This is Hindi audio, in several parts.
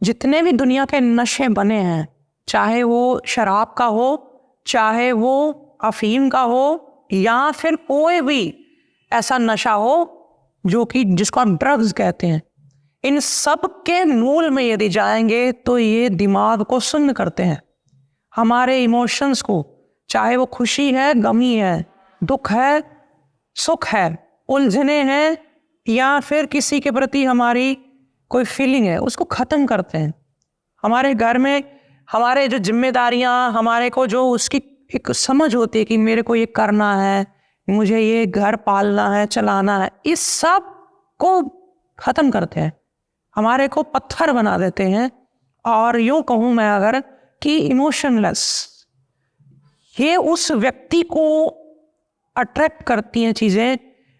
जितने भी दुनिया के नशे बने हैं, चाहे वो शराब का हो, चाहे वो अफीम का हो, या फिर कोई भी ऐसा नशा हो जो कि जिसको हम ड्रग्स कहते हैं, इन सब के मूल में यदि जाएंगे तो ये दिमाग को सुन्न करते हैं। हमारे इमोशंस को, चाहे वो खुशी है, गमी है, दुख है, सुख है, उलझने हैं, या फिर किसी के प्रति हमारी कोई फीलिंग है, उसको ख़त्म करते हैं। हमारे घर में हमारे जो जिम्मेदारियां, हमारे को जो उसकी एक समझ होती है कि मेरे को ये करना है, मुझे ये घर पालना है, चलाना है, इस सब को ख़त्म करते हैं, हमारे को पत्थर बना देते हैं। और यूँ कहूँ मैं अगर कि इमोशनलेस, ये उस व्यक्ति को अट्रैक्ट करती हैं चीज़ें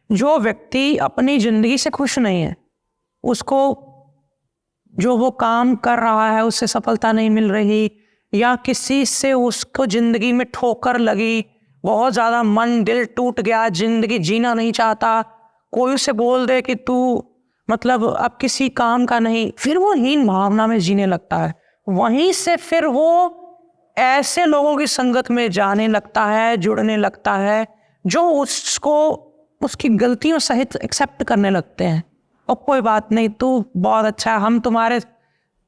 जो व्यक्ति अपनी ज़िंदगी से खुश नहीं है, उसको जो वो काम कर रहा है उससे सफलता नहीं मिल रही, या किसी से उसको ज़िंदगी में ठोकर लगी, बहुत ज़्यादा मन दिल टूट गया, ज़िंदगी जीना नहीं चाहता, कोई उसे बोल दे कि तू मतलब अब किसी काम का नहीं, फिर वो हीन भावना में जीने लगता है। वहीं से फिर वो ऐसे लोगों की संगत में जाने लगता है, जुड़ने लगता है, जो उसको उसकी गलतियों सहित एक्सेप्ट करने लगते हैं। और कोई बात नहीं, तू बहुत अच्छा है, हम तुम्हारे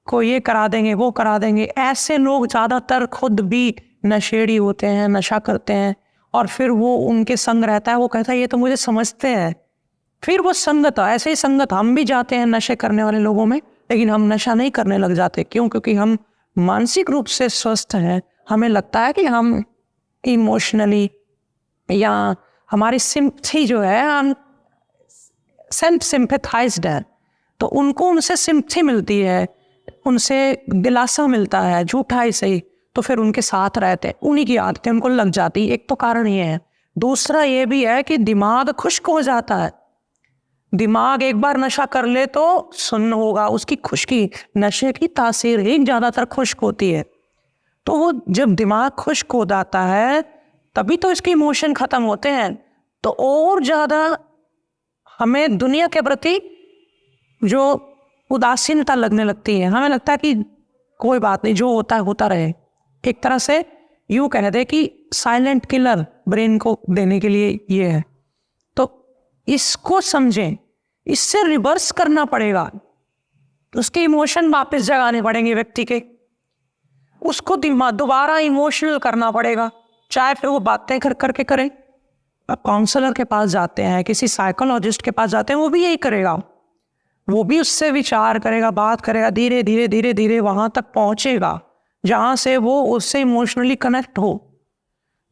को ये करा देंगे, वो करा देंगे। ऐसे लोग ज़्यादातर खुद भी नशेड़ी होते हैं, नशा करते हैं, और फिर वो उनके संग रहता है, वो कहता है ये तो मुझे समझते हैं। फिर वो संगत, ऐसे ही संगत हम भी जाते हैं नशे करने वाले लोगों में, लेकिन हम नशा नहीं करने लग जाते। क्यों? क्योंकि हम मानसिक रूप से स्वस्थ हैं। हमें लगता है कि हम इमोशनली, या हमारी सिंपथी जो है, हम सेल्फ सिंपैथाइज्ड है, तो उनको उनसे सिंपथी मिलती है, उनसे दिलासा मिलता है, झूठा ही सही, तो फिर उनके साथ रहते हैं, उन्हीं की आदतें उनको लग जाती। एक तो कारण ये है। दूसरा ये भी है कि दिमाग खुश्क हो जाता है। दिमाग एक बार नशा कर ले तो सुन्न होगा, उसकी खुश्की, नशे की तासीर ही ज़्यादातर खुश्क होती है। तो वो जब दिमाग खुश्क हो जाता है तभी तो इसके इमोशन ख़त्म होते हैं, तो और ज़्यादा हमें दुनिया के प्रति जो उदासीनता लगने लगती है। हमें लगता है कि कोई बात नहीं, जो होता है होता रहे। एक तरह से यूँ कह दे कि साइलेंट किलर ब्रेन को देने के लिए ये है। तो इसको समझें, इससे रिवर्स करना पड़ेगा, उसके इमोशन वापस जगाने पड़ेंगे व्यक्ति के, उसको दोबारा इमोशनल करना पड़ेगा, चाहे फिर वो बातें कर करके करें। अब काउंसलर के पास जाते हैं, किसी साइकोलॉजिस्ट के पास जाते हैं, वो भी यही करेगा, वो भी उससे विचार करेगा, बात करेगा, धीरे धीरे धीरे धीरे वहाँ तक पहुँचेगा जहाँ से वो उससे इमोशनली कनेक्ट हो।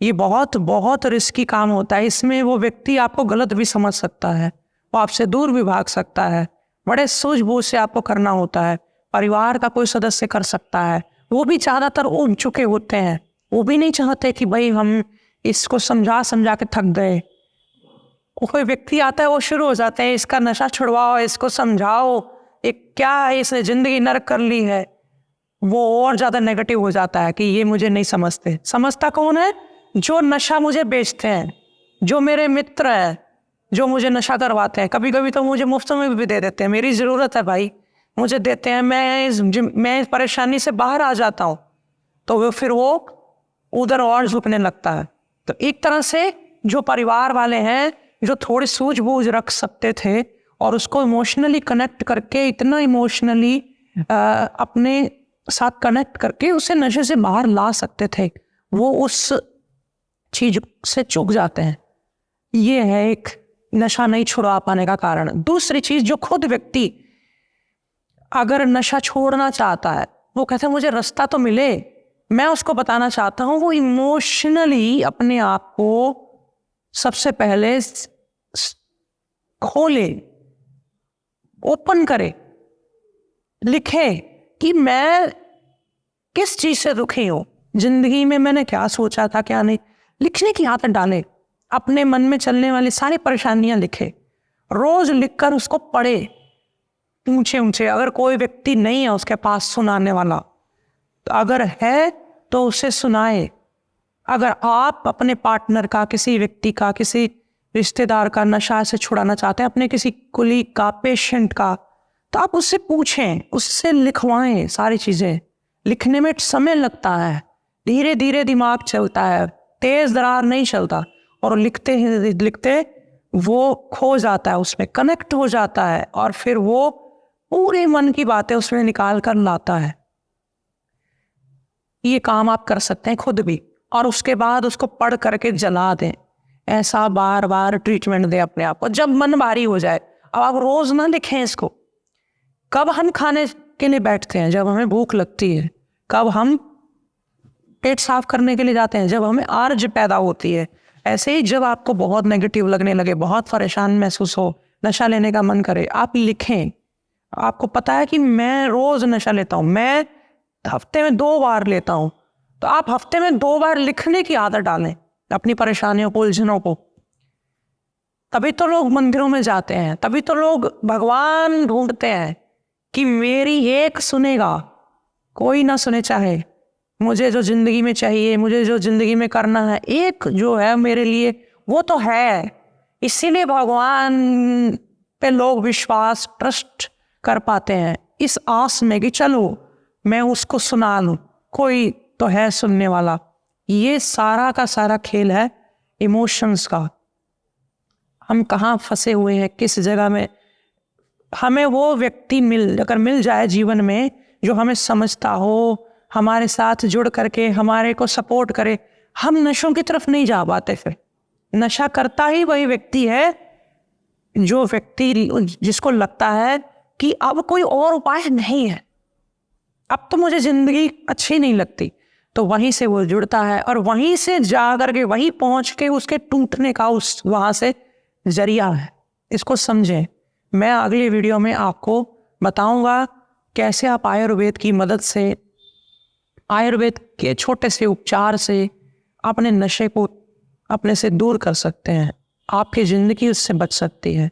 ये बहुत बहुत रिस्की काम होता है। इसमें वो व्यक्ति आपको गलत भी समझ सकता है, वो आपसे दूर भी भाग सकता है, बड़े सूझबूझ से आपको करना होता है। परिवार का कोई सदस्य कर सकता है, वो भी ज़्यादातर उब चुके होते हैं, वो भी नहीं चाहते कि भाई हम इसको समझा समझा के थक गए। कोई व्यक्ति आता है, वो शुरू हो जाते हैं, इसका नशा छुड़वाओ, इसको समझाओ, एक क्या है, इसने ज़िंदगी नरक कर ली है। वो और ज़्यादा नेगेटिव हो जाता है कि ये मुझे नहीं समझते। समझता कौन है? जो नशा मुझे बेचते हैं, जो मेरे मित्र हैं, जो मुझे नशा करवाते हैं। कभी कभी तो मुझे मुफ्त में भी दे देते हैं, मेरी ज़रूरत है भाई, मुझे देते हैं, मैं इस परेशानी से बाहर आ जाता हूँ, तो वो फिर वो उधर और झुकने लगता है। तो एक तरह से जो परिवार वाले हैं, जो थोड़ी सूझबूझ रख सकते थे और उसको इमोशनली कनेक्ट करके, इतना इमोशनली अपने साथ कनेक्ट करके उसे नशे से बाहर ला सकते थे, वो उस चीज से चूक जाते हैं। ये है एक नशा नहीं छुड़ा पाने का कारण। दूसरी चीज, जो खुद व्यक्ति अगर नशा छोड़ना चाहता है, वो कहते हैं मुझे रास्ता तो मिले, मैं उसको बताना चाहता हूँ, वो इमोशनली अपने आप को सबसे पहले खोले, ओपन करे, लिखे कि मैं किस चीज से दुखी हूँ, जिंदगी में मैंने क्या सोचा था, क्या नहीं। लिखने की आदत डाले, अपने मन में चलने वाली सारी परेशानियां लिखे, रोज लिखकर उसको पढ़े, ऊंचे ऊंचे। अगर कोई व्यक्ति नहीं है उसके पास सुनाने वाला, तो अगर है तो उसे सुनाए। अगर आप अपने पार्टनर का, किसी व्यक्ति का, किसी रिश्तेदार का नशा से छुड़ाना चाहते हैं, अपने किसी कुलीग का, पेशेंट का, तो आप उससे पूछें, उससे लिखवाएं सारी चीज़ें। लिखने में समय लगता है, धीरे धीरे दिमाग चलता है, तेज दरार नहीं चलता। और लिखते ही लिखते वो खो जाता है, उसमें कनेक्ट हो जाता है और फिर वो पूरे मन की बातें उसमें निकाल कर लाता है। ये काम आप कर सकते हैं खुद भी, और उसके बाद उसको पढ़ करके जला दें। ऐसा बार बार ट्रीटमेंट दें अपने आप को जब मन भारी हो जाए। अब आप रोज ना लिखें इसको। कब हम खाने के लिए बैठते हैं? जब हमें भूख लगती है। कब हम पेट साफ करने के लिए जाते हैं? जब हमें आर्ज पैदा होती है। ऐसे ही जब आपको बहुत नेगेटिव लगने लगे, बहुत परेशान महसूस हो, नशा लेने का मन करे, आप लिखें। आपको पता है कि मैं रोज नशा लेता हूं, मैं हफ्ते में 2 बार लेता हूं, तो आप हफ्ते में 2 बार लिखने की आदत डालें अपनी परेशानियों को, उलझनों को। तभी तो लोग मंदिरों में जाते हैं, तभी तो लोग भगवान ढूंढते हैं कि मेरी एक सुनेगा, कोई ना सुने। चाहे मुझे जो जिंदगी में चाहिए, मुझे जो जिंदगी में करना है, एक जो है मेरे लिए वो तो है। इसीलिए भगवान पे लोग विश्वास, ट्रस्ट कर पाते हैं, इस आस में कि चलो मैं उसको सुना लूं, कोई तो है सुनने वाला। ये सारा का सारा खेल है इमोशंस का। हम कहाँ फंसे हुए हैं, किस जगह में। हमें वो व्यक्ति अगर मिल जाए जीवन में जो हमें समझता हो, हमारे साथ जुड़ करके हमारे को सपोर्ट करे, हम नशों की तरफ नहीं जा पाते। फिर नशा करता ही वही व्यक्ति है जो व्यक्ति जिसको लगता है कि अब कोई और उपाय नहीं है, अब तो मुझे जिंदगी अच्छी नहीं लगती। तो वहीं से वो जुड़ता है और वहीं से जा करके वहीं पहुंच के उसके टूटने का उस वहां से जरिया है। इसको समझें। मैं अगली वीडियो में आपको बताऊंगा कैसे आप आयुर्वेद की मदद से, आयुर्वेद के छोटे से उपचार से अपने नशे को अपने से दूर कर सकते हैं। आपकी ज़िंदगी उससे बच सकती है।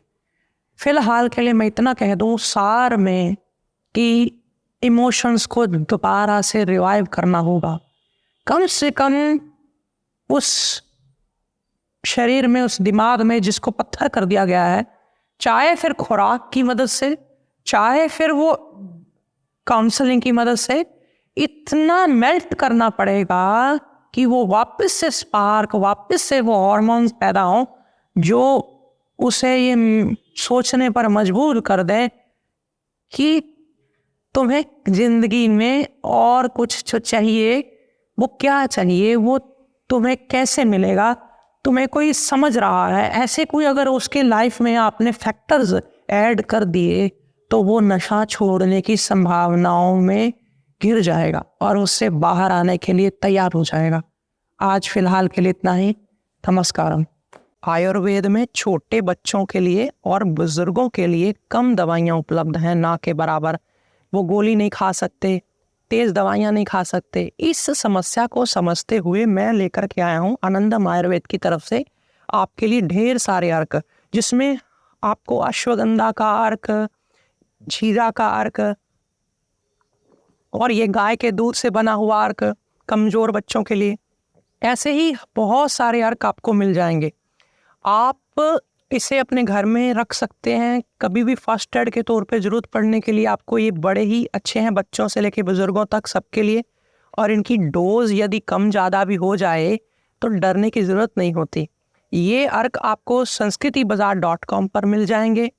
फिलहाल के लिए मैं इतना कह दूं सार में कि इमोशंस को दोबारा से रिवाइव करना होगा। कम से कम उस शरीर में, उस दिमाग में जिसको पत्थर कर दिया गया है, चाहे फिर खुराक की मदद से, चाहे फिर वो काउंसलिंग की मदद से, इतना मेल्ट करना पड़ेगा कि वो वापस से स्पार्क, वापस से वो हार्मोन्स पैदा हों जो उसे ये सोचने पर मजबूर कर दे कि तुम्हें जिंदगी में और कुछ जो चाहिए वो क्या चाहिए, वो तुम्हें कैसे मिलेगा, तुम्हें कोई समझ रहा है। ऐसे कोई अगर उसके लाइफ में आपने फैक्टर्स ऐड कर दिए तो वो नशा छोड़ने की संभावनाओं में गिर जाएगा और उससे बाहर आने के लिए तैयार हो जाएगा। आज फिलहाल के लिए इतना ही। नमस्कारम। आयुर्वेद में छोटे बच्चों के लिए और बुजुर्गों के लिए कम दवाइयाँ उपलब्ध हैं, ना के बराबर। वो गोली नहीं खा सकते, तेज दवाइयाँ नहीं खा सकते। इस समस्या को समझते हुए मैं लेकर के आया हूँ आनंदम आयुर्वेद की तरफ से आपके लिए ढेर सारे अर्क, जिसमें आपको अश्वगंधा का अर्क, जीरा का अर्क और ये गाय के दूध से बना हुआ अर्क कमजोर बच्चों के लिए, ऐसे ही बहुत सारे अर्क आपको मिल जाएंगे। आप इसे अपने घर में रख सकते हैं। कभी भी फर्स्ट एड के तौर पे ज़रूरत पड़ने के लिए आपको ये बड़े ही अच्छे हैं, बच्चों से लेकर बुजुर्गों तक सबके लिए। और इनकी डोज यदि कम ज़्यादा भी हो जाए तो डरने की ज़रूरत नहीं होती। ये अर्क आपको संस्कृतिबाजार.com पर मिल जाएंगे।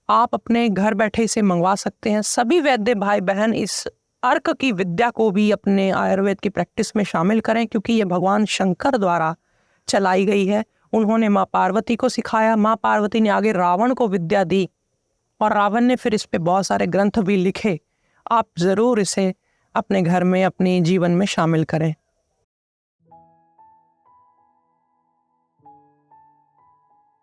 आप अपने घर बैठे इसे मंगवा सकते हैं। सभी वैद्य भाई बहन इस अर्क की विद्या को भी अपने आयुर्वेद की प्रैक्टिस में शामिल करें, क्योंकि ये भगवान शंकर द्वारा चलाई गई है। उन्होंने माँ पार्वती को सिखाया, माँ पार्वती ने आगे रावण को विद्या दी और रावण ने फिर इस पे बहुत सारे ग्रंथ भी लिखे। आप ज़रूर इसे अपने घर में, अपने जीवन में शामिल करें।